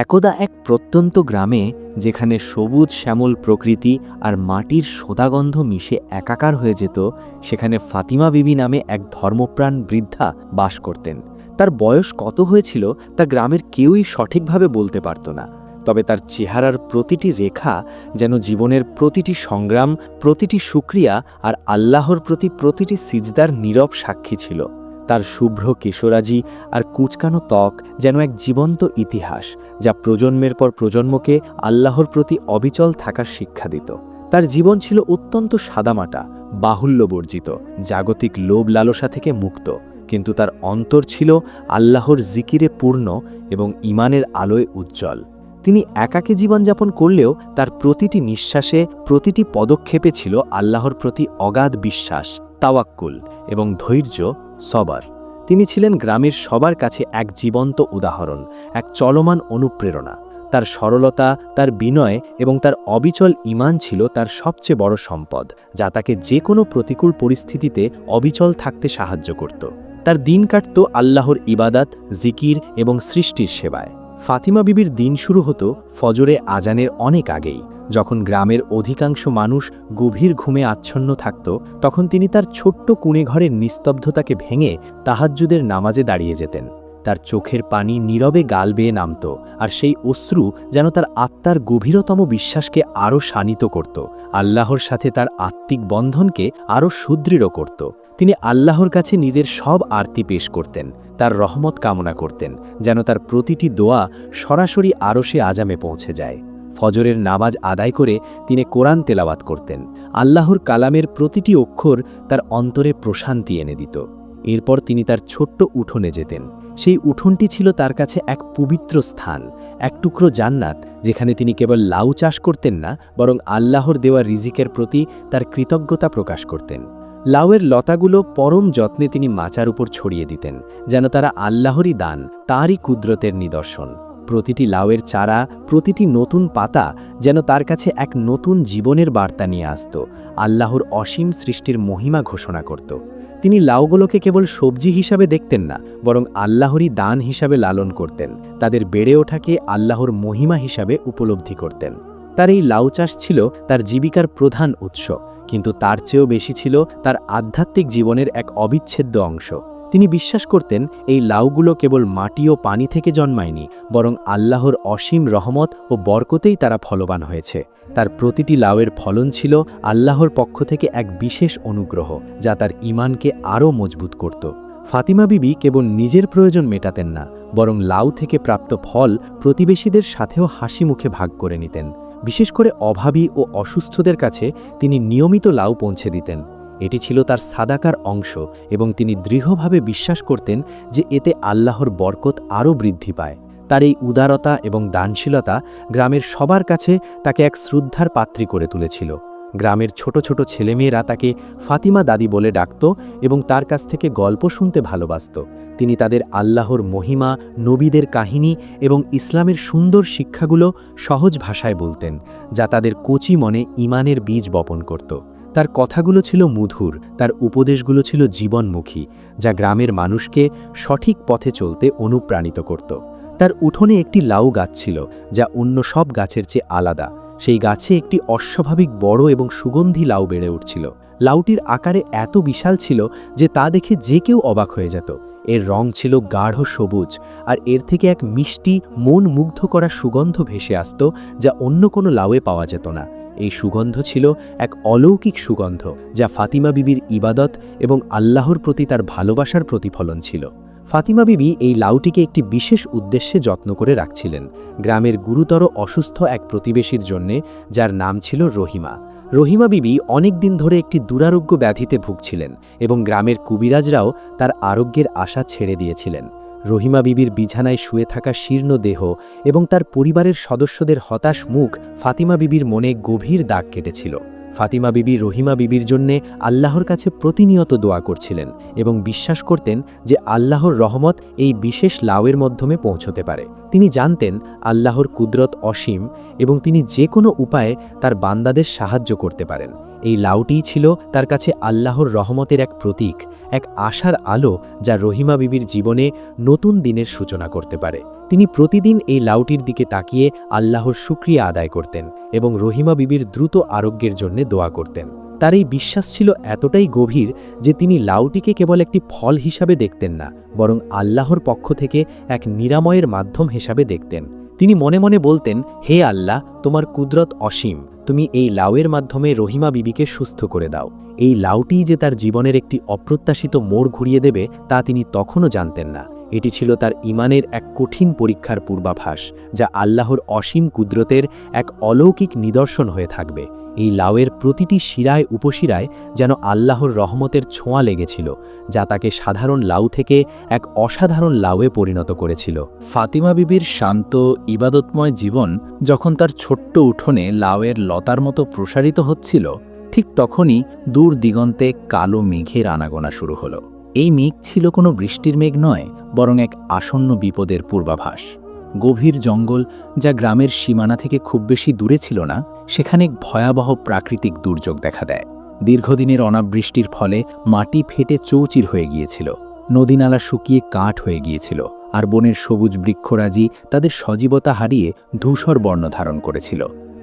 একদা এক প্রত্যন্ত গ্রামে, যেখানে সবুজ শ্যামল প্রকৃতি আর মাটির সোঁদাগন্ধ মিশে একাকার হয়ে যেত, সেখানে ফাতিমা বিবি নামে এক ধর্মপ্রাণ বৃদ্ধা বাস করতেন। তার বয়স কত হয়েছিল তা গ্রামের কেউই সঠিকভাবে বলতে পারত না। তবে তার চেহারার প্রতিটি রেখা যেন জীবনের প্রতিটি সংগ্রাম, প্রতিটি শুকরিয়া আর আল্লাহর প্রতি প্রতিটি সিজদার নীরব সাক্ষী ছিল। তার শুভ্র কেশরাজি আর কুঁচকানো ত্বক যেন এক জীবন্ত ইতিহাস, যা প্রজন্মের পর প্রজন্মকে আল্লাহর প্রতি অবিচল থাকার শিক্ষা দিত। তার জীবন ছিল অত্যন্ত সাদামাটা, বাহুল্যবর্জিত, জাগতিক লোভ লালসা থেকে মুক্ত, কিন্তু তার অন্তর ছিল আল্লাহর জিকিরে পূর্ণ এবং ঈমানের আলোয় উজ্জ্বল। তিনি একাকী জীবনযাপন করলেও তার প্রতিটি নিঃশ্বাসে, প্রতিটি পদক্ষেপে ছিল আল্লাহর প্রতি অগাধ বিশ্বাস, তাওয়াক্কুল এবং ধৈর্য, সবার। তিনি ছিলেন গ্রামের সবার কাছে এক জীবন্ত উদাহরণ, এক চলমান অনুপ্রেরণা। তার সরলতা, তার বিনয় এবং তার অবিচল ঈমান ছিল তার সবচেয়ে বড় সম্পদ, যা তাকে যে কোনো প্রতিকূল পরিস্থিতিতে অবিচল থাকতে সাহায্য করত। তার দিন কাটত আল্লাহর ইবাদাত, জিকির এবং সৃষ্টির সেবায়। ফাতিমা বিবির দিন শুরু হতো ফজরে আজানের অনেক আগেই। যখন গ্রামের অধিকাংশ মানুষ গভীর ঘুমে আচ্ছন্ন থাকত, তখন তিনি তার ছোট্ট কুঁড়ে ঘরের নিস্তব্ধতাকে ভেঙে তাহাজ্জুদের নামাজে দাঁড়িয়ে যেতেন। তার চোখের পানি নীরবে গাল বেয়ে নামত, আর সেই অশ্রু যেন তার আত্মার গভীরতম বিশ্বাসকে আরও শানিত করত, আল্লাহর সাথে তার আত্মিক বন্ধনকে আরও সুদৃঢ় করত। তিনি আল্লাহর কাছে নিজের সব আরতি পেশ করতেন, তার রহমত কামনা করতেন, যেন তার প্রতিটি দোয়া সরাসরি আরশে আজামে পৌঁছে যায়। ফজরের নামাজ আদায় করে তিনি কোরআন তেলাওয়াত করতেন। আল্লাহর কালামের প্রতিটি অক্ষর তার অন্তরে প্রশান্তি এনে দিত। এরপর তিনি তার ছোট্ট উঠোনে যেতেন। সেই উঠোনটি ছিল তার কাছে এক পবিত্র স্থান, এক টুকরো জান্নাত, যেখানে তিনি কেবল লাউ চাষ করতেন না, বরং আল্লাহর দেওয়া রিজিকের প্রতি তার কৃতজ্ঞতা প্রকাশ করতেন। লাউয়ের লতাগুলো পরম যত্নে তিনি মাচার উপর ছড়িয়ে দিতেন, যেন তারা আল্লাহরই দান, তাঁরই কুদরতের নিদর্শন। প্রতিটি লাউয়ের চারা, প্রতিটি নতুন পাতা যেন তার কাছে এক নতুন জীবনের বার্তা নিয়ে আসত, আল্লাহর অসীম সৃষ্টির মহিমা ঘোষণা করত। তিনি লাউগুলোকে কেবল সবজি হিসাবে দেখতেন না, বরং আল্লাহরই দান হিসাবে লালন করতেন, তাদের বেড়ে ওঠাকে আল্লাহর মহিমা হিসাবে উপলব্ধি করতেন। তার এই লাউ চাষ ছিল তার জীবিকার প্রধান উৎস, কিন্তু তার চেয়েও বেশি ছিল তার আধ্যাত্মিক জীবনের এক অবিচ্ছেদ্য অংশ। তিনি বিশ্বাস করতেন এই লাউগুলো কেবল মাটি ও পানি থেকে জন্মায়নি, বরং আল্লাহর অসীম রহমত ও বরকতেই তারা ফলবান হয়েছে। তার প্রতিটি লাউয়ের ফলন ছিল আল্লাহর পক্ষ থেকে এক বিশেষ অনুগ্রহ, যা তার ঈমানকে আরও মজবুত করত। ফাতিমা বিবি কেবল নিজের প্রয়োজন মেটাতেন না, বরং লাউ থেকে প্রাপ্ত ফল প্রতিবেশীদের সাথেও হাসি মুখে ভাগ করে নিতেন। বিশেষ করে অভাবী ও অসুস্থদের কাছে তিনি নিয়মিত লাউ পৌঁছে দিতেন। এটি ছিল তার সাদাকার অংশ, এবং তিনি দৃঢ়ভাবে বিশ্বাস করতেন যে এতে আল্লাহর বরকত আরও বৃদ্ধি পায়। তার এই উদারতা এবং দানশীলতা গ্রামের সবার কাছে তাকে এক শ্রদ্ধার পাত্রী করে তুলেছিল। গ্রামের ছোট ছোট ছেলেমেয়েরা তাকে ফাতিমা দাদি বলে ডাকত এবং তার কাছ থেকে গল্প শুনতে ভালোবাসত। তিনি তাদের আল্লাহর মহিমা, নবীদের কাহিনী এবং ইসলামের সুন্দর শিক্ষাগুলো সহজ ভাষায় বলতেন, যা তাদের কচি মনে ঈমানের বীজ বপন করত। তার কথাগুলো ছিল মধুর, তার উপদেশগুলো ছিল জীবনমুখী, যা গ্রামের মানুষকে সঠিক পথে চলতে অনুপ্রাণিত করত। তার উঠোনে একটি লাউ গাছ ছিল, যা অন্য সব গাছের চেয়ে আলাদা। সেই গাছে একটি অস্বাভাবিক বড় এবং সুগন্ধি লাউ বেড়ে উঠছিল। লাউটির আকারে এত বিশাল ছিল যে তা দেখে যে কেউ অবাক হয়ে যেত। এর রং ছিল গাঢ় সবুজ, আর এর থেকে এক মিষ্টি, মন মুগ্ধ করা সুগন্ধ ভেসে আসত, যা অন্য কোনো লাউয়ে পাওয়া যেত না। এই সুগন্ধ ছিল এক অলৌকিক সুগন্ধ, যা ফাতিমা বিবির ইবাদত এবং আল্লাহর প্রতি তার ভালোবাসার প্রতিফলন ছিল। ফাতিমা বিবি এই লাউটিকে একটি বিশেষ উদ্দেশ্যে যত্ন করে রাখছিলেন, গ্রামের গুরুতর অসুস্থ এক প্রতিবেশীর জন্যে, যার নাম ছিল রহিমা। রহিমা বিবি অনেক দিন ধরে একটি দুরারোগ্য ব্যাধিতে ভুগছিলেন, এবং গ্রামের কুবিরাজরাও তার আরোগ্যের আশা ছেড়ে দিয়েছিলেন। রহিমা বিবির বিছানায় শুয়ে থাকা শীর্ণ দেহ এবং তার পরিবারের সদস্যদের হতাশ মুখ ফাতিমা বিবির মনে গভীর দাগ কেটেছিল। ফাতিমা বিবি রহিমা বিবির জন্যে আল্লাহর কাছে প্রতিনিয়ত দোয়া করছিলেন এবং বিশ্বাস করতেন যে আল্লাহর রহমত এই বিশেষ লাউয়ের মাধ্যমে পৌঁছতে পারে। তিনি জানতেন আল্লাহর কুদরত অসীম এবং তিনি যে কোনো উপায়ে তার বান্দাদের সাহায্য করতে পারেন। এই লাউটিই ছিল তার কাছে আল্লাহর রহমতের এক প্রতীক, এক আশার আলো, যা রহিমা বিবির জীবনে নতুন দিনের সূচনা করতে পারে। তিনি প্রতিদিন এই লাউটির দিকে তাকিয়ে আল্লাহর শুকরিয়া আদায় করতেন এবং রহিমা বিবির দ্রুত আরোগ্যের জন্য দোয়া করতেন। তার এই বিশ্বাস ছিল এতটাই গভীর যে তিনি লাউটিকে কেবল একটি ফল হিসাবে দেখতেন না, বরং আল্লাহর পক্ষ থেকে এক নিরাময়ের মাধ্যম হিসাবে দেখতেন। তিনি মনে মনে বলতেন, হে আল্লাহ, তোমার কুদরত অসীম, তুমি এই লাউয়ের মাধ্যমে রহিমা বিবিকে সুস্থ করে দাও। এই লাউটিই যে তার জীবনের একটি অপ্রত্যাশিত মোড় ঘুরিয়ে দেবে তা তিনি তখনও জানতেন না। এটি ছিল তার ঈমানের এক কঠিন পরীক্ষার পূর্বাভাস, যা আল্লাহর অসীম কুদরতের এক অলৌকিক নিদর্শন হয়ে থাকবে। এই লাউয়ের প্রতিটি শিরায় উপশিরায় যেন আল্লাহর রহমতের ছোঁয়া লেগেছিল, যা তাকে সাধারণ লাউ থেকে এক অসাধারণ লাউয়ে পরিণত করেছিল। ফাতিমা বিবির শান্ত ইবাদতময় জীবন যখন তার ছোট্ট উঠোনে লাউয়ের লতার মতো প্রসারিত হচ্ছিল, ঠিক তখনই দূর দিগন্তে কালো মেঘের আনাগোনা শুরু হলো। এই মেঘ ছিল কোনো বৃষ্টির মেঘ নয়, বরং এক আসন্ন বিপদের পূর্বাভাস। গভীর জঙ্গল, যা গ্রামের সীমানা থেকে খুব বেশি দূরে ছিল না, সেখানে এক ভয়াবহ প্রাকৃতিক দুর্যোগ দেখা দেয়। দীর্ঘদিনের অনাবৃষ্টির ফলে মাটি ফেটে চৌচির হয়ে গিয়েছিল, নদীনালা শুকিয়ে কাঠ হয়ে গিয়েছিল, আর বনের সবুজ বৃক্ষরাজি তাদের সজীবতা হারিয়ে ধূসর বর্ণ ধারণ করেছিল।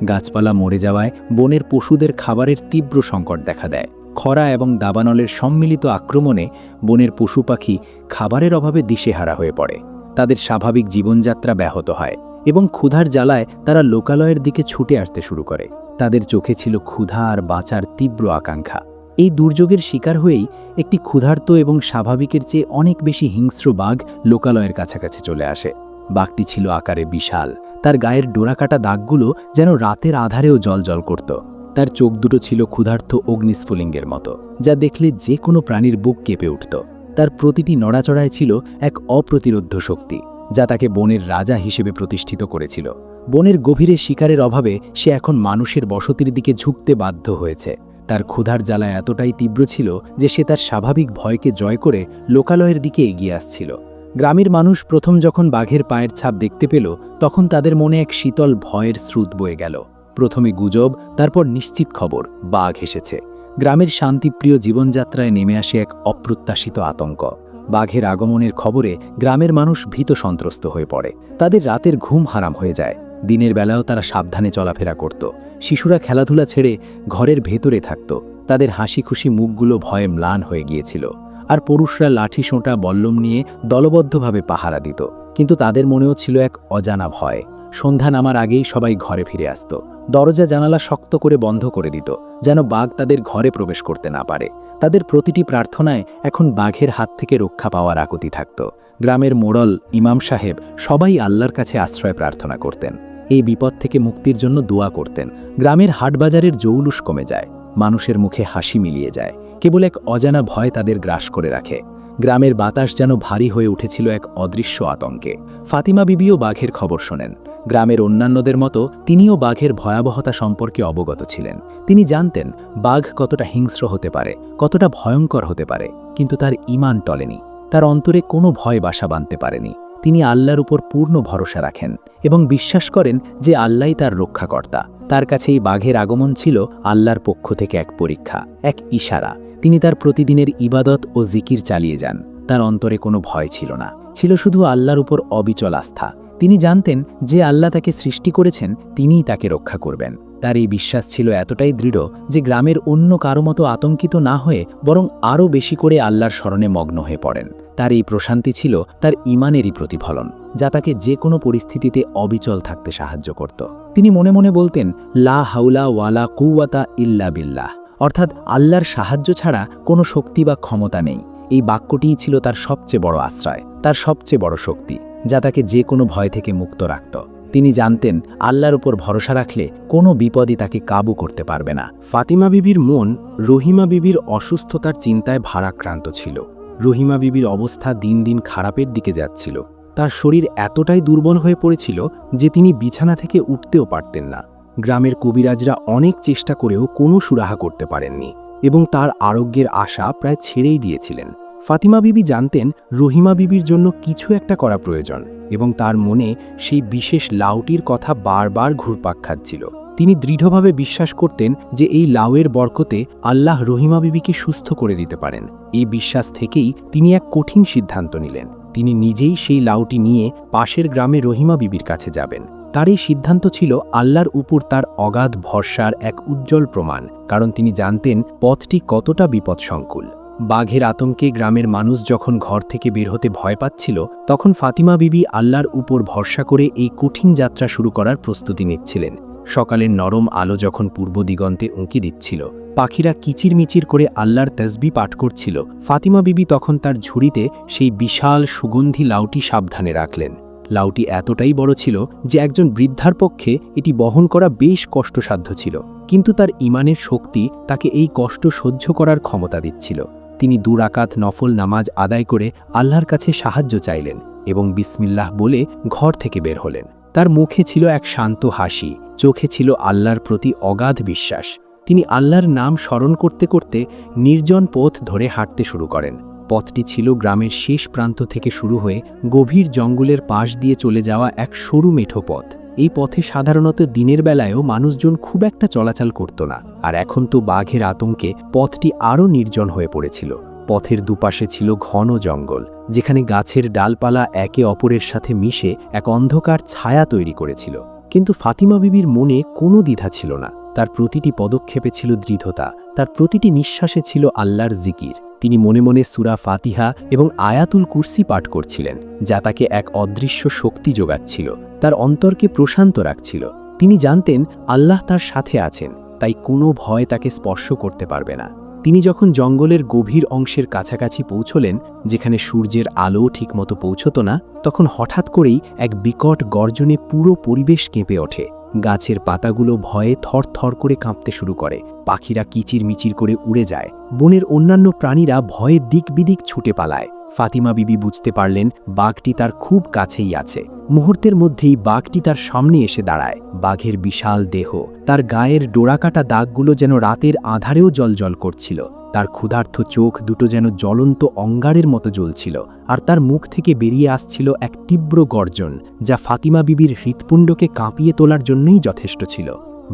গাছপালা মরে যাওয়ায় বনের পশুদের খাবারের তীব্র সংকট দেখা দেয়। খরা এবং দাবানলের সম্মিলিত আক্রমণে বনের পশু পাখি খাবারের অভাবে দিশেহারা হয়ে পড়ে। তাদের স্বাভাবিক জীবনযাত্রা ব্যাহত হয় এবং ক্ষুধার জ্বালায় তারা লোকালয়ের দিকে ছুটে আসতে শুরু করে। তাদের চোখে ছিল ক্ষুধা আর বাঁচার তীব্র আকাঙ্ক্ষা। এই দুর্যোগের শিকার হয়েই একটি ক্ষুধার্ত এবং স্বাভাবিকের চেয়ে অনেক বেশি হিংস্র বাঘ লোকালয়ের কাছাকাছি চলে আসে। বাঘটি ছিল আকারে বিশাল, তার গায়ের ডোরাকাটা দাগগুলো যেন রাতের আধারেও জ্বলজ্বল করত। তার চোখ দুটো ছিল ক্ষুধার্ত অগ্নিস্ফুলিঙ্গের মতো, যা দেখলে যে কোনো প্রাণীর বুক কেঁপে উঠত। তার প্রতিটি নড়াচড়ায় ছিল এক অপ্রতিরোধ্য শক্তি, যা তাকে বনের রাজা হিসেবে প্রতিষ্ঠিত করেছিল। বনের গভীরে শিকারের অভাবে সে এখন মানুষের বসতির দিকে ঝুঁকতে বাধ্য হয়েছে। তার ক্ষুধার জ্বালা এতটাই তীব্র ছিল যে সে তার স্বাভাবিক ভয়কে জয় করে লোকালয়ের দিকে এগিয়ে আসছিল। গ্রামের মানুষ প্রথম যখন বাঘের পায়ের ছাপ দেখতে পেল, তখন তাদের মনে এক শীতল ভয়ের স্রোত বয়ে গেল। প্রথমে গুজব, তারপর নিশ্চিত খবর, বাঘ এসেছে। গ্রামের শান্তিপ্রিয় জীবনযাত্রায় নেমে আসে এক অপ্রত্যাশিত আতঙ্ক। বাঘের আগমনের খবরে গ্রামের মানুষ ভীত সন্ত্রস্ত হয়ে পড়ে। তাদের রাতের ঘুম হারাম হয়ে যায়। দিনের বেলাও তারা সাবধানে চলাফেরা করত। শিশুরা খেলাধুলা ছেড়ে ঘরের ভেতরে থাকত। তাদের হাসি খুশি মুখগুলো ভয়ে ম্লান হয়ে গিয়েছিল। আর পুরুষরা লাঠি সোঁটা বল্লম নিয়ে দলবদ্ধভাবে পাহারা দিত। কিন্তু তাদের মনেও ছিল এক অজানা ভয়। সন্ধ্যা নামার আগেই সবাই ঘরে ফিরে আসত। দরজা জানালা শক্ত করে বন্ধ করে দিত, যেন বাঘ তাদের ঘরে প্রবেশ করতে না পারে। তাদের প্রতিটি প্রার্থনায় এখন বাঘের হাত থেকে রক্ষা পাওয়ার আকুতি থাকত। গ্রামের মোড়ল, ইমাম সাহেব সবাই আল্লাহর কাছে আশ্রয় প্রার্থনা করতেন। এই বিপদ থেকে মুক্তির জন্য দোয়া করতেন। গ্রামের হাটবাজারের জৌলুস কমে যায়, মানুষের মুখে হাসি মিলিয়ে যায়। কেবল এক অজানা ভয় তাদের গ্রাস করে রাখে। গ্রামের বাতাস যেন ভারী হয়ে উঠেছিল এক অদৃশ্য আতঙ্কে। ফাতিমা বিবিও বাঘের খবর শোনেন। গ্রামের অন্যান্যদের মতো তিনিও বাঘের ভয়াবহতা সম্পর্কে অবগত ছিলেন। তিনি জানতেন বাঘ কতটা হিংস্র হতে পারে, কতটা ভয়ঙ্কর হতে পারে, কিন্তু তার ঈমান টলেনি। তার অন্তরে কোনো ভয় বাসা বাঁধতে পারেনি। তিনি আল্লাহর উপর পূর্ণ ভরসা রাখেন এবং বিশ্বাস করেন যে আল্লাহই তার রক্ষাকর্তা। তার কাছে এই বাঘের আগমন ছিল আল্লাহর পক্ষ থেকে এক পরীক্ষা, এক ইশারা। তিনি তার প্রতিদিনের ইবাদত ও জিকির চালিয়ে যান। তার অন্তরে কোনো ভয় ছিল না, ছিল শুধু আল্লাহর উপর অবিচল আস্থা। তিনি জানতেন যে আল্লাহ তাকে সৃষ্টি করেছেন, তিনিই তাকে রক্ষা করবেন। তার এই বিশ্বাস ছিল এতটাই দৃঢ় যে গ্রামের অন্য কারো মতো আতঙ্কিত না হয়ে বরং আরও বেশি করে আল্লাহর স্মরণে মগ্ন হয়ে পড়েন। তার এই প্রশান্তি ছিল তার ঈমানেরই প্রতিফলন, যা তাকে যে কোনো পরিস্থিতিতে অবিচল থাকতে সাহায্য করত। তিনি মনে মনে বলতেন, লা হাউলা ওয়ালা কুওয়াতা ইল্লা বিল্লাহ, অর্থাৎ আল্লাহর সাহায্য ছাড়া কোনো শক্তি বা ক্ষমতা নেই। এই বাক্যটিই ছিল তার সবচেয়ে বড় আশ্রয়, তার সবচেয়ে বড় শক্তি, যা তাকে যে কোনো ভয় থেকে মুক্ত রাখত। তিনি জানতেন আল্লাহর উপর ভরসা রাখলে কোনো বিপদই তাকে কাবু করতে পারবে না। ফাতিমা বিবির মন রহিমা বিবির অসুস্থতার চিন্তায় ভারাক্রান্ত ছিল। রহিমা বিবির অবস্থা দিন দিন খারাপের দিকে যাচ্ছিল। তার শরীর এতটাই দুর্বল হয়ে পড়েছিল যে তিনি বিছানা থেকে উঠতেও পারতেন না। গ্রামের কবিরাজরা অনেক চেষ্টা করেও কোনো সুরাহা করতে পারেননি এবং তার আরোগ্যের আশা প্রায় ছেড়েই দিয়েছিলেন। ফাতিমা বিবি জানতেন রহিমা বিবির জন্য কিছু একটা করা প্রয়োজন এবং তার মনে সেই বিশেষ লাউটির কথা বারবার ঘুরপাক খাচ্ছিল। তিনি দৃঢ়ভাবে বিশ্বাস করতেন যে এই লাউয়ের বরকতে আল্লাহ রহিমা বিবিকে সুস্থ করে দিতে পারেন। এই বিশ্বাস থেকেই তিনি এক কঠিন সিদ্ধান্ত নিলেন। তিনি নিজেই সেই লাউটি নিয়ে পাশের গ্রামে রহিমা বিবির কাছে যাবেন। তার এই সিদ্ধান্ত ছিল আল্লাহর উপর তার অগাধ ভরসার এক উজ্জ্বল প্রমাণ, কারণ তিনি জানতেন পথটি কতটা বিপদসংকুল। বাঘের আতঙ্কে গ্রামের মানুষ যখন ঘর থেকে বের হতে ভয় পাচ্ছিল, তখন ফাতিমা বিবি আল্লাহর উপর ভরসা করে এই কঠিন যাত্রা শুরু করার প্রস্তুতি নিচ্ছিলেন। সকালের নরম আলো যখন পূর্ব দিগন্তে উঁকি দিচ্ছিল, পাখিরা কিচিরমিচির করে আল্লাহর তসবিহ পাঠ করছিল, ফাতিমা বিবি তখন তার ঝুড়িতে সেই বিশাল সুগন্ধি লাউটি সাবধানে রাখলেন। লাউটি এতটাই বড় ছিল যে একজন বৃদ্ধার পক্ষে এটি বহন করা বেশ কষ্টসাধ্য ছিল, কিন্তু তার ঈমানের শক্তি তাকে এই কষ্ট সহ্য করার ক্ষমতা দিচ্ছিল। তিনি 2 রাকাত নফল নামাজ আদায় করে আল্লাহর কাছে সাহায্য চাইলেন এবং বিসমিল্লাহ বলে ঘর থেকে বের হলেন। তার মুখে ছিল এক শান্ত হাসি, চোখে ছিল আল্লাহর প্রতি অগাধ বিশ্বাস। তিনি আল্লাহর নাম স্মরণ করতে করতে নির্জন পথ ধরে হাঁটতে শুরু করেন। পথটি ছিল গ্রামের শেষ প্রান্ত থেকে শুরু হয়ে গভীর জঙ্গলের পাশ দিয়ে চলে যাওয়া এক সরু মেঠো পথ। এই পথে সাধারণত দিনের বেলায়ও মানুষজন খুব একটা চলাচল করত না, আর এখন তো বাঘের আতঙ্কে পথটি আরও নির্জন হয়ে পড়েছিল। পথের দুপাশে ছিল ঘন জঙ্গল, যেখানে গাছের ডালপালা একে অপরের সাথে মিশে এক অন্ধকার ছায়া তৈরি করেছিল। কিন্তু ফাতিমা বিবির মনে কোনো দ্বিধা ছিল না। তার প্রতিটি পদক্ষেপে ছিল দৃঢ়তা, তার প্রতিটি নিঃশ্বাসে ছিল আল্লাহর জিকির। তিনি মনে মনে সূরা ফাতিহা এবং আয়াতুল কুরসি পাঠ করছিলেন, যা তাকে এক অদৃশ্য শক্তি যোগাচ্ছিল, তার অন্তরকে প্রশান্ত রাখছিল। তিনি জানতেন আল্লাহ তার সাথে আছেন, তাই কোনো ভয় তাকে স্পর্শ করতে পারবে না। তিনি যখন জঙ্গলের গভীর অংশের কাছাকাছি পৌঁছলেন, যেখানে সূর্যের আলো ঠিকমতো পৌঁছত না, তখন হঠাৎ করেই এক বিকট গর্জনে পুরো পরিবেশ কেঁপে ওঠে। গাছের পাতাগুলো ভয়ে থরথর করে কাঁপতে শুরু করে, পাখিরা কিচিরমিচির করে উড়ে যায়, বনের অন্যান্য প্রাণীরা ভয়ে দিক বিদিক ছুটে পালায়। ফাতিমা বিবি বুঝতে পারলেন বাঘটি তার খুব কাছেই আছে। মুহূর্তের মধ্যেই বাঘটি তার সামনে এসে দাঁড়ায়। বাঘের বিশাল দেহ, তার গায়ের ডোরাকাটা দাগগুলো যেন রাতের আঁধারেও জ্বলজ্বল করছিল। তার ক্ষুধার্ত চোখ দুটো যেন জ্বলন্ত অঙ্গারের মতো জ্বলছিল, আর তার মুখ থেকে বেরিয়ে আসছিল এক তীব্র গর্জন, যা ফাতিমা বিবির হৃৎপুণ্ডকে কাঁপিয়ে তোলার জন্যই যথেষ্ট ছিল।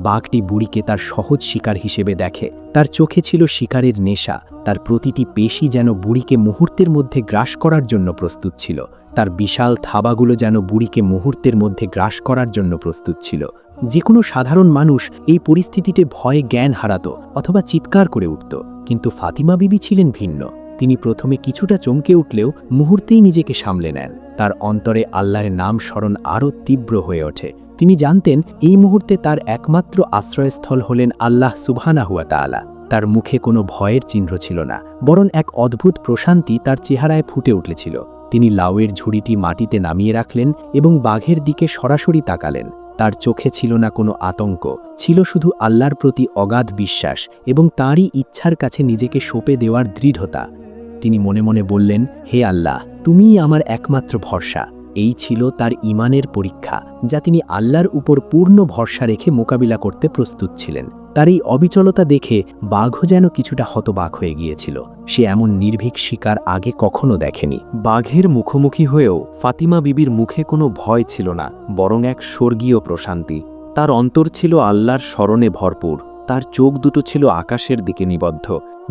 বাঘটি বুড়িকে তার সহজ শিকার হিসেবে দেখে। তার চোখে ছিল শিকারের নেশা, তার প্রতিটি পেশি যেন বুড়িকে মুহূর্তের মধ্যে গ্রাস করার জন্য প্রস্তুত ছিল। তার বিশাল থাবাগুলো যেন বুড়িকে মুহূর্তের মধ্যে গ্রাস করার জন্য প্রস্তুত ছিল। যে কোনো সাধারণ মানুষ এই পরিস্থিতিতে ভয়ে জ্ঞান হারাত অথবা চিৎকার করে উঠত, কিন্তু ফাতিমা বিবি ছিলেন ভিন্ন। তিনি প্রথমে কিছুটা চমকে উঠলেও মুহূর্তেই নিজেকে সামলে নেন। তার অন্তরে আল্লাহর নাম স্মরণ আরও তীব্র হয়ে ওঠে। তিনি জানতেন এই মুহূর্তে তার একমাত্র আশ্রয়স্থল হলেন আল্লাহ সুবহানাহু ওয়া তাআলা। তার মুখে কোনো ভয়ের চিহ্ন ছিল না, বরং এক অদ্ভুত প্রশান্তি তার চেহারায় ফুটে উঠেছিল। তিনি লাউয়ের ঝুড়িটি মাটিতে নামিয়ে রাখলেন এবং বাঘের দিকে সরাসরি তাকালেন। তার চোখে ছিল না কোনো আতঙ্ক, ছিল শুধু আল্লাহর প্রতি অগাধ বিশ্বাস এবং তাঁরই ইচ্ছার কাছে নিজেকে সঁপে দেওয়ার দৃঢ়তা। তিনি মনে মনে বললেন, হে আল্লাহ, তুমিই আমার একমাত্র ভরসা। এই ছিল তার ঈমানের পরীক্ষা, যা তিনি আল্লাহর উপর পূর্ণ ভরসা রেখে মোকাবিলা করতে প্রস্তুত ছিলেন। তার এই অবিচলতা দেখে বাঘও যেন কিছুটা হতবাক হয়ে গিয়েছিল। সে এমন নির্ভীক শিকার আগে কখনো দেখেনি। বাঘের মুখোমুখি হয়েও ফাতিমা বিবির মুখে কোনো ভয় ছিল না, বরং এক স্বর্গীয় প্রশান্তি। তার অন্তর ছিল আল্লাহর স্মরণে ভরপুর, তার চোখ দুটো ছিল আকাশের দিকে নিবদ্ধ,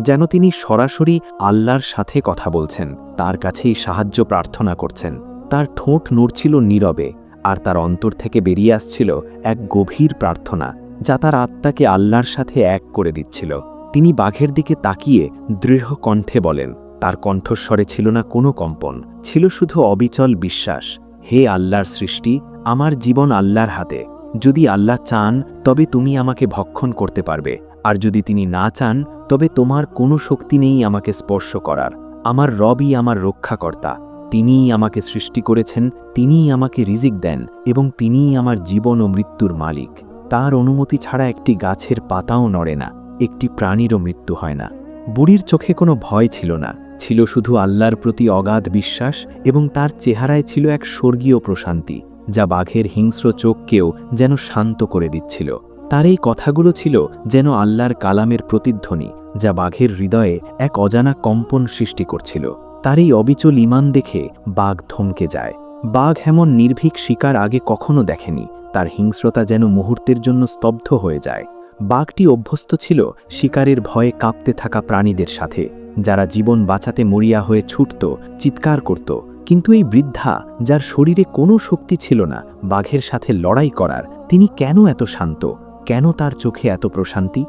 যেন তিনি সরাসরি আল্লাহর সাথে কথা বলছেন, তার কাছেই সাহায্য প্রার্থনা করছেন। তার ঠোঁট নড়ছিল নীরবে, আর তার অন্তর থেকে বেরিয়ে আসছিল এক গভীর প্রার্থনা, যা তার আত্মাকে আল্লাহর সাথে এক করে দিচ্ছিল। তিনি বাঘের দিকে তাকিয়ে দৃঢ় কণ্ঠে বলেন, তার কণ্ঠস্বরে ছিল না কোনো কম্পন, ছিল শুধু অবিচল বিশ্বাস। হে আল্লাহর সৃষ্টি, আমার জীবন আল্লাহর হাতে। যদি আল্লাহ চান তবে তুমি আমাকে ভক্ষণ করতে পারবে, আর যদি তিনি না চান তবে তোমার কোনো শক্তি নেই আমাকে স্পর্শ করার। আমার রবই আমার রক্ষাকর্তা, তিনিই আমাকে সৃষ্টি করেছেন, তিনিই আমাকে রিজিক দেন এবং তিনিই আমার জীবন ও মৃত্যুর মালিক। তার অনুমতি ছাড়া একটি গাছের পাতাও নড়ে না, একটি প্রাণীরও মৃত্যু হয় না। বুড়ির চোখে কোনো ভয় ছিল না, ছিল শুধু আল্লাহর প্রতি অগাধ বিশ্বাস, এবং তার চেহারায় ছিল এক স্বর্গীয় প্রশান্তি, যা বাঘের হিংস্র চোখকেও যেন শান্ত করে দিচ্ছিল। তার এই কথাগুলো ছিল যেন আল্লাহর কালামের প্রতিধ্বনি, যা বাঘের হৃদয়ে এক অজানা কম্পন সৃষ্টি করছিল। তার এই অবিচল ঈমান দেখে বাঘ থমকে যায়। বাঘ এমন নির্ভীক শিকার আগে কখনো দেখেনি। তার হিংস্রতা যেন মুহূর্তের জন্য স্তব্ধ হয়ে যায়। বাঘটি অভ্যস্ত ছিল শিকারের ভয়ে কাঁপতে থাকা প্রাণীদের সাথে, যারা জীবন বাঁচাতে মরিয়া হয়ে ছুটত, চিৎকার করত, কিন্তু এই বৃদ্ধা, যার শরীরে কোনো শক্তি ছিল না বাঘের সাথে লড়াই করার, তিনি কেন এত শান্ত? কেন তার চোখে এত প্রশান্তি?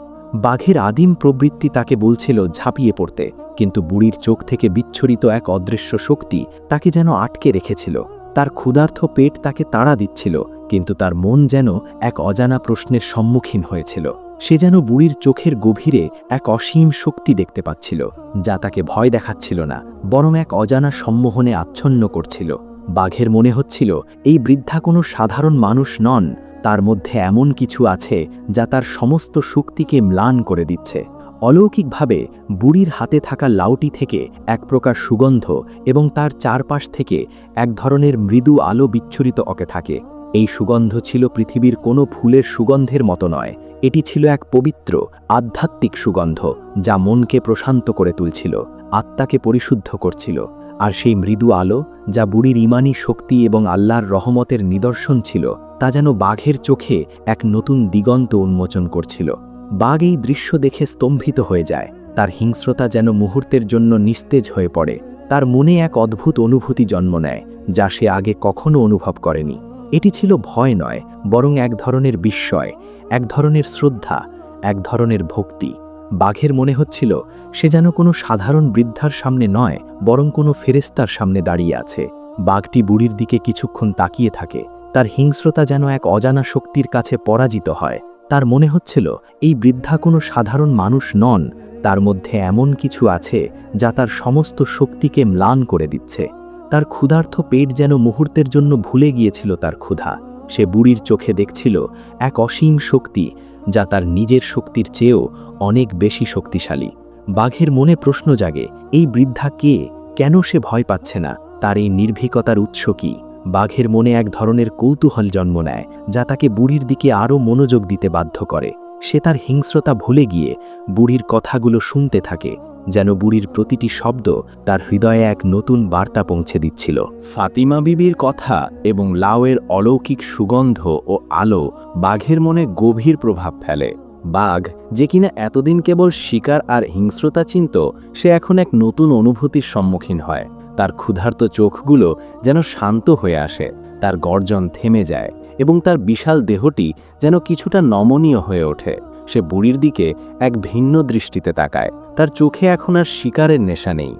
বাঘের আদিম প্রবৃত্তি তাকে বলছিল ঝাঁপিয়ে পড়তে, কিন্তু বুড়ির চোখ থেকে বিচ্ছুরিত এক অদৃশ্য শক্তি তাকে যেন আটকে রেখেছিল। তার ক্ষুধার্ত পেট তাকে তাড়া দিচ্ছিল, কিন্তু তার মন যেন এক অজানা প্রশ্নের সম্মুখীন হয়েছিল। সে যেন বুড়ির চোখের গভীরে এক অসীম শক্তি দেখতে পাচ্ছিল, যা তাকে ভয় দেখাচ্ছিল না, বরং এক অজানা সম্মোহনে আচ্ছন্ন করছিল। বাঘের মনে হচ্ছিল এই বৃদ্ধা কোনো সাধারণ মানুষ নন, তার মধ্যে এমন কিছু আছে যা তার সমস্ত শক্তিকে ম্লান করে দিচ্ছে। অলৌকিকভাবে বুড়ির হাতে থাকা লাউটি থেকে এক প্রকার সুগন্ধ এবং তার চারপাশ থেকে এক ধরনের মৃদু আলো বিচ্ছুরিত অকে থাকে। এই সুগন্ধ ছিল পৃথিবীর কোনো ফুলের সুগন্ধের মতো নয়, এটি ছিল এক পবিত্র আধ্যাত্মিক সুগন্ধ, যা মনকে প্রশান্ত করে তুলছিল, আত্মাকে পরিশুদ্ধ করছিল। আর সেই মৃদু আলো, যা বুড়ির ইমানি শক্তি এবং আল্লাহর রহমতের নিদর্শন ছিল, তা যেন বাঘের চোখে এক নতুন দিগন্ত উন্মোচন করছিল। বাঘ এই দৃশ্য দেখে স্তম্ভিত হয়ে যায়, তার হিংস্রতা যেন মুহূর্তের জন্য নিস্তেজ হয়ে পড়ে। তার মনে এক অদ্ভুত অনুভূতি জন্ম নেয়, যা সে আগে কখনো অনুভব করেনি। এটি ছিল ভয় নয়, বরং এক ধরনের বিস্ময়, এক ধরনের শ্রদ্ধা, এক ধরনের ভক্তি। বাঘের মনে হচ্ছিল সে যেন কোনো সাধারণ বৃদ্ধার সামনে নয়, বরং কোনো ফেরেশতার সামনে দাঁড়িয়ে আছে। বাঘটি বুড়ির দিকে কিছুক্ষণ তাকিয়ে থাকে, তার হিংস্রতা যেন এক অজানা শক্তির কাছে পরাজিত হয়। তার মনে হচ্ছিল এই বৃদ্ধা কোনো সাধারণ মানুষ নন, তার মধ্যে এমন কিছু আছে যা তার সমস্ত শক্তিকে ম্লান করে দিচ্ছে। তার ক্ষুধার্ত পেট যেন মুহূর্তের জন্য ভুলে গিয়েছিল তার ক্ষুধা। সে বুড়ির চোখে দেখছিল এক অসীম শক্তি, যা তার নিজের শক্তির চেয়েও অনেক বেশি শক্তিশালী। বাঘের মনে প্রশ্ন জাগে, এই বৃদ্ধা কে? কেন সে ভয় পাচ্ছে না? তার এই নির্ভীকতার উৎস কী? বাঘের মনে এক ধরনের কৌতূহল জন্ম নেয়, যা তাকে বুড়ির দিকে আরও মনোযোগ দিতে বাধ্য করে। সে তার হিংস্রতা ভুলে গিয়ে বুড়ির কথাগুলো শুনতে থাকে, যেন বুড়ির প্রতিটি শব্দ তার হৃদয়ে এক নতুন বার্তা পৌঁছে দিচ্ছিল। ফাতিমা বিবির কথা এবং লাউয়ের অলৌকিক সুগন্ধ ও আলো বাঘের মনে গভীর প্রভাব ফেলে। বাঘ, যে কিনা এতদিন কেবল শিকার আর হিংস্রতা চিনত, সে এখন এক নতুন অনুভূতির সম্মুখীন হয়। তার ক্ষুধার্ত চোখগুলো যেন শান্ত হয়ে আসে, তার গর্জন থেমে যায় এবং তার বিশাল দেহটি যেন কিছুটা নমনীয় হয়ে ওঠে। সে বুড়ির দিকে এক ভিন্ন দৃষ্টিতে তাকায়। তার চোখে এখন আর শিকারের নেশা নেই,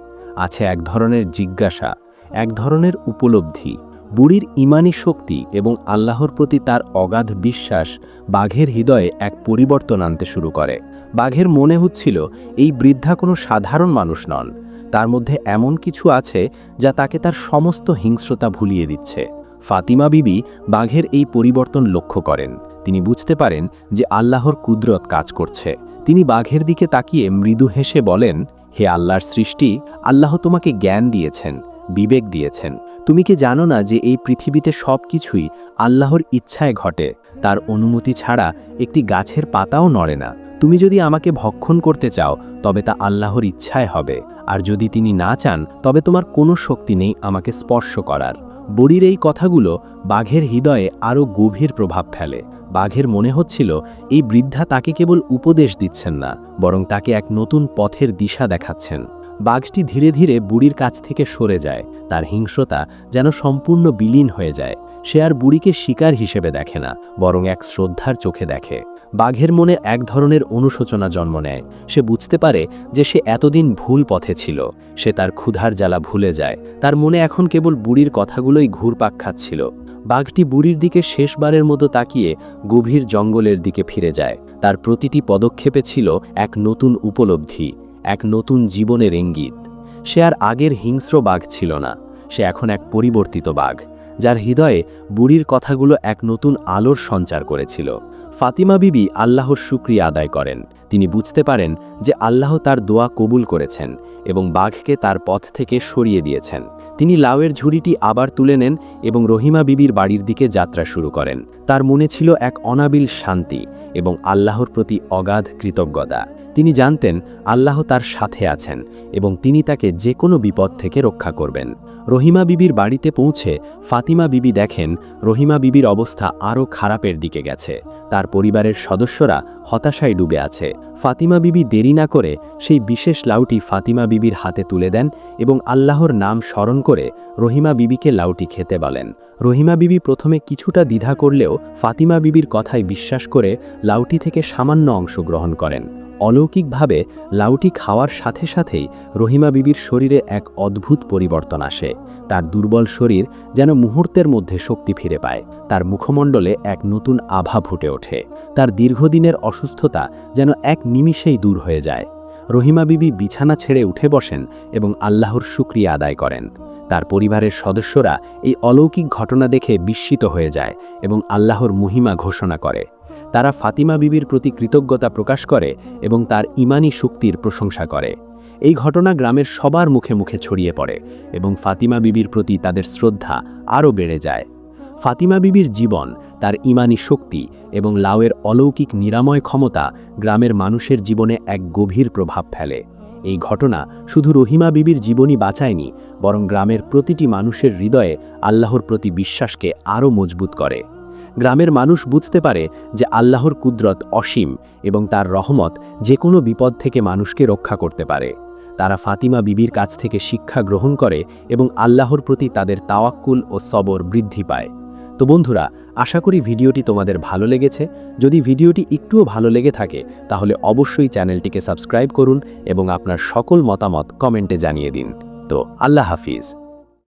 আছে এক ধরনের জিজ্ঞাসা, এক ধরনের উপলব্ধি। বুড়ির ইমানি শক্তি এবং আল্লাহর প্রতি তার অগাধ বিশ্বাস বাঘের হৃদয়ে এক পরিবর্তন আনতে শুরু করে। বাঘের মনে হচ্ছিল এই বৃদ্ধা কোনো সাধারণ মানুষ নন, তার মধ্যে এমন কিছু আছে যা তাকে তার সমস্ত হিংস্রতা ভুলিয়ে দিচ্ছে। ফাতিমা বিবি বাঘের এই পরিবর্তন লক্ষ্য করেন। তিনি বুঝতে পারেন যে আল্লাহর কুদরত কাজ করছে। তিনি বাঘের দিকে তাকিয়ে মৃদু হেসে বলেন, হে আল্লাহর সৃষ্টি, আল্লাহ তোমাকে জ্ঞান দিয়েছেন, বিবেক দিয়েছেন। তুমি কি জানো না যে এই পৃথিবীতে সব কিছুই আল্লাহর ইচ্ছায় ঘটে? তার অনুমতি ছাড়া একটি গাছের পাতাও নড়ে না। তুমি যদি আমাকে ভক্ষণ করতে চাও, তবে তা আল্লাহর ইচ্ছায় হবে, আর যদি তিনি না চান, তবে তোমার কোনো শক্তি নেই আমাকে স্পর্শ করার। বুড়ির এই কথাগুলো বাঘের হৃদয়ে আরও গভীর প্রভাব ফেলে। বাঘের মনে হচ্ছিল এই বৃদ্ধা তাকে কেবল উপদেশ দিচ্ছেন না, বরং তাকে এক নতুন পথের দিশা দেখাচ্ছেন। বাঘটি ধীরে ধীরে বুড়ির কাছ থেকে সরে যায়, তার হিংস্রতা যেন সম্পূর্ণ বিলীন হয়ে যায়। সে আর বুড়িকে শিকার হিসেবে দেখে না, বরং এক শ্রদ্ধার চোখে দেখে। বাঘের মনে এক ধরনের অনুশোচনা জন্ম নেয়। সে বুঝতে পারে যে সে এতদিন ভুল পথে ছিল। সে তার ক্ষুধার জ্বালা ভুলে যায়। তার মনে এখন কেবল বুড়ির কথাগুলোই ঘুরপাক খাচ্ছিল। বাঘটি বুড়ির দিকে শেষবারের মতো তাকিয়ে গভীর জঙ্গলের দিকে ফিরে যায়। তার প্রতিটি পদক্ষেপে ছিল এক নতুন উপলব্ধি, এক নতুন জীবনের ইঙ্গিত। সে আর আগের হিংস্র বাঘ ছিল না, সে এখন এক পরিবর্তিত বাঘ, যার হৃদয়ে বুড়ির কথাগুলো এক নতুন আলোর সঞ্চার করেছিল। ফাতিমা বিবি আল্লাহর শুকরিয়া আদায় করেন। তিনি বুঝতে পারেন যে আল্লাহ তার দোয়া কবুল করেছেন এবং বাঘকে তার পথ থেকে সরিয়ে দিয়েছেন। তিনি লাউয়ের ঝুড়িটি আবার তুলে নেন এবং রহিমা বিবির বাড়ির দিকে যাত্রা শুরু করেন। তার মনে ছিল এক অনাবিল শান্তি এবং আল্লাহর প্রতি অগাধ কৃতজ্ঞতা। তিনি জানতেন আল্লাহ তার সাথে আছেন এবং তিনি তাকে যে কোনো বিপদ থেকে রক্ষা করবেন। রহিমা বিবির বাড়িতে পৌঁছে ফাতিমা বিবি দেখেন রহিমা বিবির অবস্থা আরও খারাপের দিকে গেছে। তার পরিবারের সদস্যরা হতাশায় ডুবে আছে। ফাতিমা বিবি দেরি না করে সেই বিশেষ লাউটি ফাতিমা বিবির হাতে তুলে দেন এবং আল্লাহর নাম স্মরণ করে রহিমা বিবিকে লাউটি খেতে বলেন। রহিমা বিবি প্রথমে কিছুটা দ্বিধা করলেও ফাতিমা বিবির কথায় বিশ্বাস করে লাউটি থেকে সামান্য অংশ গ্রহণ করেন। অলৌকিকভাবে লাউটি খাওয়ার সাথে সাথেই রহিমা বিবির শরীরে এক অদ্ভুত পরিবর্তন আসে। তার দুর্বল শরীর যেন মুহূর্তের মধ্যে শক্তি ফিরে পায়। তার মুখমণ্ডলে এক নতুন আভা ফুটে ওঠে। তার দীর্ঘদিনের অসুস্থতা যেন এক নিমিষেই দূর হয়ে যায়। রহিমা বিবি বিছানা ছেড়ে উঠে বসেন এবং আল্লাহর শুকরিয়া আদায় করেন। তার পরিবারের সদস্যরা এই অলৌকিক ঘটনা দেখে বিস্মিত হয়ে যায় এবং আল্লাহর মহিমা ঘোষণা করে। তারা ফাতিমা বিবির প্রতি কৃতজ্ঞতা প্রকাশ করে এবং তার ঈমানি শক্তির প্রশংসা করে। এই ঘটনা গ্রামের সবার মুখে মুখে ছড়িয়ে পড়ে এবং ফাতিমা বিবির প্রতি তাদের শ্রদ্ধা আরও বেড়ে যায়। ফাতিমা বিবির জীবন, তার ঈমানি শক্তি এবং লাউয়ের অলৌকিক নিরাময় ক্ষমতা গ্রামের মানুষের জীবনে এক গভীর প্রভাব ফেলে। এই ঘটনা শুধু রহিমা বিবির জীবনই বাঁচায়নি, বরং গ্রামের প্রতিটি মানুষের হৃদয়ে আল্লাহর প্রতি বিশ্বাসকে আরও মজবুত করে। গ্রামের মানুষ বুঝতে পারে যে আল্লাহর কুদরত অসীম এবং তার রহমত যে কোনো বিপদ থেকে মানুষকে রক্ষা করতে পারে। তারা ফাতিমা বিবির কাছ থেকে শিক্ষা গ্রহণ করে এবং আল্লাহর প্রতি তাদের তাওয়াক্কুল ও সবর বৃদ্ধি পায়। তো বন্ধুরা, আশা করি ভিডিওটি তোমাদের ভালো লেগেছে। যদি ভিডিওটি একটুও ভালো লেগে থাকে তাহলে অবশ্যই চ্যানেলটিকে সাবস্ক্রাইব করুন এবং আপনার সকল মতামত কমেন্টে জানিয়ে দিন। তো আল্লাহ হাফিজ।